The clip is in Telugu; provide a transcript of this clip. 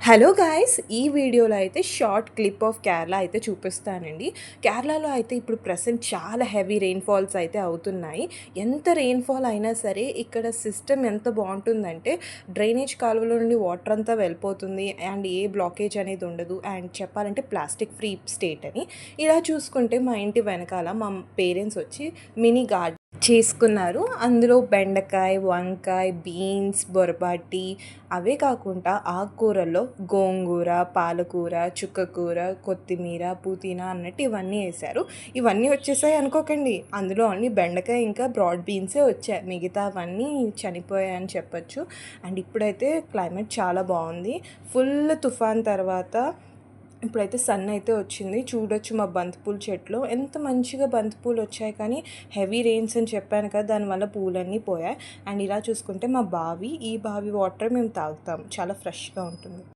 Hello guys! ఈ వీడియోలో అయితే షార్ట్ క్లిప్ ఆఫ్ కేరళ అయితే చూపిస్తానండి. కేరళలో అయితే ఇప్పుడు ప్రెజెంట్ చాలా హెవీ రెయిన్‌ఫాల్స్ అయితే అవుతున్నాయి. ఎంత రెయిన్‌ఫాల్ అయినా సరే ఇక్కడ సిస్టమ్ ఎంత బావుంటుందంటే డ్రైనేజ్ కాలువలో నుండి వాటర్ అంతా వెళ్ళిపోతుంది. అండ్ ఏ బ్లాకేజ్ అనేది ఉండదు. అండ్ చెప్పాలంటే ప్లాస్టిక్ ఫ్రీ స్టేట్ అని. ఇలా చూసుకుంటే మా ఇంటి వెనకాల మా పేరెంట్స్ వచ్చి మినీ గార్డెన్ చేసుకున్నారు. అందులో బెండకాయ, వంకాయ, బీన్స్, బొరబాటి అవే కాకుండా ఆకుకూరల్లో గోంగూర, పాలకూర, చుక్కకూర, కొత్తిమీర, పుదీనా అన్నట్టు ఇవన్నీ ఏశారు. ఇవన్నీ వచ్చేసాయి అనుకోకండి. అందులో ఓన్లీ బెండకాయ ఇంకా బ్రాడ్ బీన్సే వచ్చాయి. మిగతావన్నీ చనిపోయాయని చెప్పొచ్చు. అండ్ ఇప్పుడైతే క్లైమేట్ చాలా బాగుంది. ఫుల్ తుఫాన్ తర్వాత ఇప్పుడైతే సన్ అయితే వచ్చింది. చూడొచ్చు మా బంతిపూల చెట్లు ఎంత మంచిగా బంతిపూలు వచ్చాయి. కానీ హెవీ రెయిన్స్ అని చెప్పాను కదా, దానివల్ల పూలన్నీ పోయాయి. అండ్ ఇలా చూసుకుంటే మా బావి, ఈ బావి వాటర్ మేము తాగుతాం. చాలా ఫ్రెష్గా ఉంటుంది.